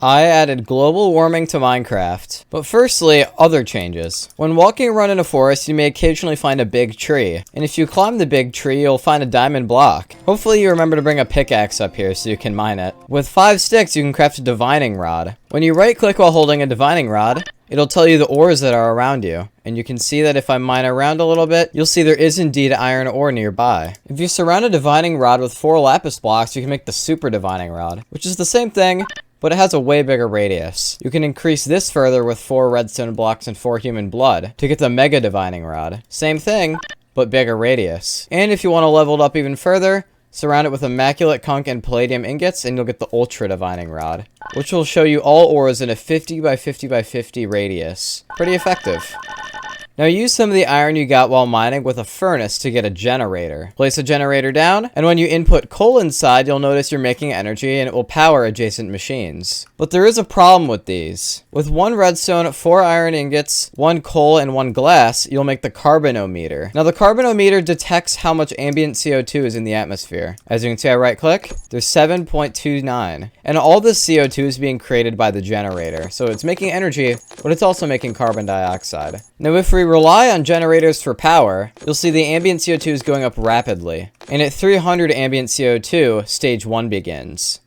I added global warming to Minecraft. But firstly, other changes. When walking around in a forest, you may occasionally find a big tree. And if you climb the big tree, you'll find a diamond block. Hopefully you remember to bring a pickaxe up here so you can mine it. With 5 sticks, you can craft a divining rod. When you right click while holding a divining rod, it'll tell you the ores that are around you. And you can see that if I mine around a little bit, you'll see there is indeed iron ore nearby. If you surround a divining rod with 4 lapis blocks, you can make the super divining rod, which is the same thing, but it has a way bigger radius. You can increase this further with 4 redstone blocks and 4 human blood to get the mega divining rod. Same thing, but bigger radius. And if you want to level it up even further, surround it with immaculate conch and palladium ingots and you'll get the ultra divining rod, which will show you all ores in a 50 by 50 by 50 radius. Pretty effective. Now use some of the iron you got while mining with a furnace to get a generator. Place a generator down, and when you input coal inside, you'll notice you're making energy and it will power adjacent machines. But there is a problem with these. With 1 redstone, 4 iron ingots, 1 coal, and 1 glass, you'll make the carbanometer. Now the carbanometer detects how much ambient CO2 is in the atmosphere. As you can see, I right click, there's 7.29. And all this CO2 is being created by the generator. So it's making energy, but it's also making carbon dioxide. Now if we rely on generators for power, you'll see the ambient CO2 is going up rapidly. And at 300 ambient CO2, stage 1 begins.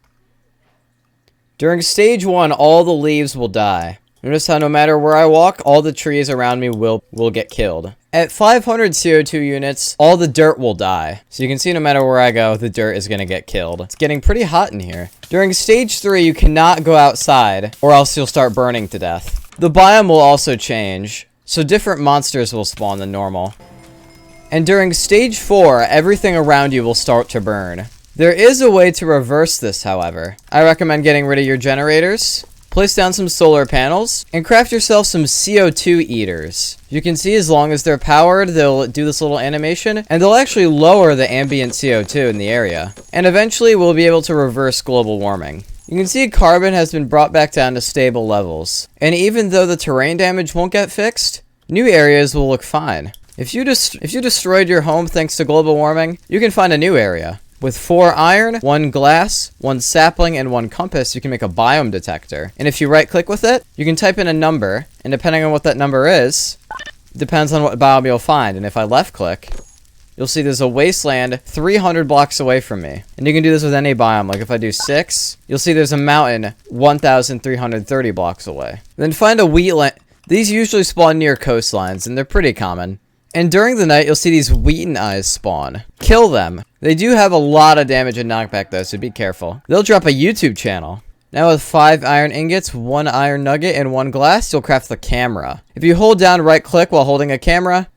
During stage 1, all the leaves will die. Notice how no matter where I walk, all the trees around me will get killed. At 500 CO2 units, all the dirt will die. So you can see no matter where I go, the dirt is going to get killed. It's getting pretty hot in here. During stage 3, you cannot go outside, or else you'll start burning to death. The biome will also change, so different monsters will spawn than normal. And during stage 4, everything around you will start to burn. There is a way to reverse this, however. I recommend getting rid of your generators, place down some solar panels, and craft yourself some CO2 eaters. You can see as long as they're powered, they'll do this little animation, and they'll actually lower the ambient CO2 in the area. And eventually, we'll be able to reverse global warming. You can see carbon has been brought back down to stable levels. And even though the terrain damage won't get fixed, new areas will look fine. If you destroyed your home thanks to global warming, you can find a new area. With 4 iron, 1 glass, 1 sapling, and 1 compass, you can make a biome detector. And if you right click with it, you can type in a number, and depending on what that number is, depends on what biome you'll find. And if I left click, you'll see there's a wasteland 300 blocks away from me. And you can do this with any biome. Like if I do 6, you'll see there's a mountain 1,330 blocks away. Then find a wheatland. These usually spawn near coastlines, and they're pretty common. And during the night, you'll see these wheaten eyes spawn. Kill them. They do have a lot of damage and knockback though, so be careful. They'll drop a YouTube channel. Now with 5 iron ingots, 1 iron nugget, and 1 glass, you'll craft the camera. If you hold down right click while holding a camera,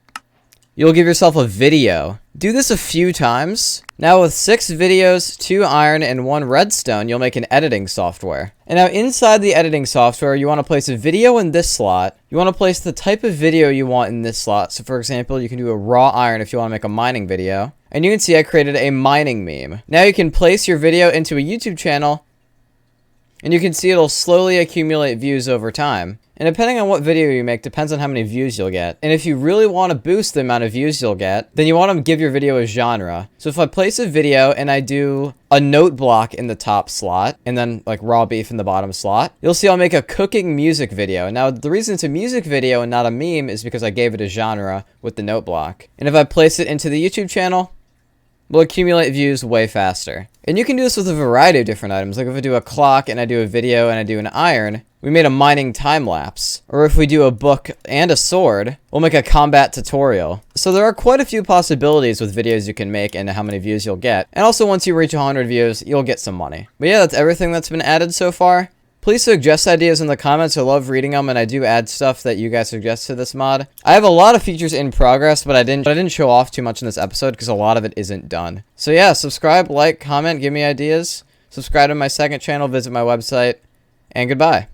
you'll give yourself a video. Do this a few times. Now with 6 videos, 2 iron, and 1 redstone, you'll make an editing software. And now inside the editing software, you want to place a video in this slot. You want to place the type of video you want in this slot. So for example, you can do a raw iron if you want to make a mining video. And you can see I created a mining meme. Now you can place your video into a YouTube channel, and you can see it'll slowly accumulate views over time. And depending on what video you make, depends on how many views you'll get. And if you really want to boost the amount of views you'll get, then you want to give your video a genre. So if I place a video and I do a note block in the top slot, and then like raw beef in the bottom slot, you'll see I'll make a cooking music video. Now the reason it's a music video and not a meme is because I gave it a genre with the note block. And if I place it into the YouTube channel, we'll accumulate views way faster. And you can do this with a variety of different items. Like if I do a clock and I do a video and I do an iron, we made a mining time lapse. Or if we do a book and a sword, we'll make a combat tutorial. So there are quite a few possibilities with videos you can make and how many views you'll get. And also once you reach 100 views, you'll get some money. But yeah, that's everything that's been added so far. Please suggest ideas in the comments. I love reading them, and I do add stuff that you guys suggest to this mod. I have a lot of features in progress, but I didn't show off too much in this episode because a lot of it isn't done. So yeah, subscribe, like, comment, give me ideas. Subscribe to my second channel, visit my website, and goodbye.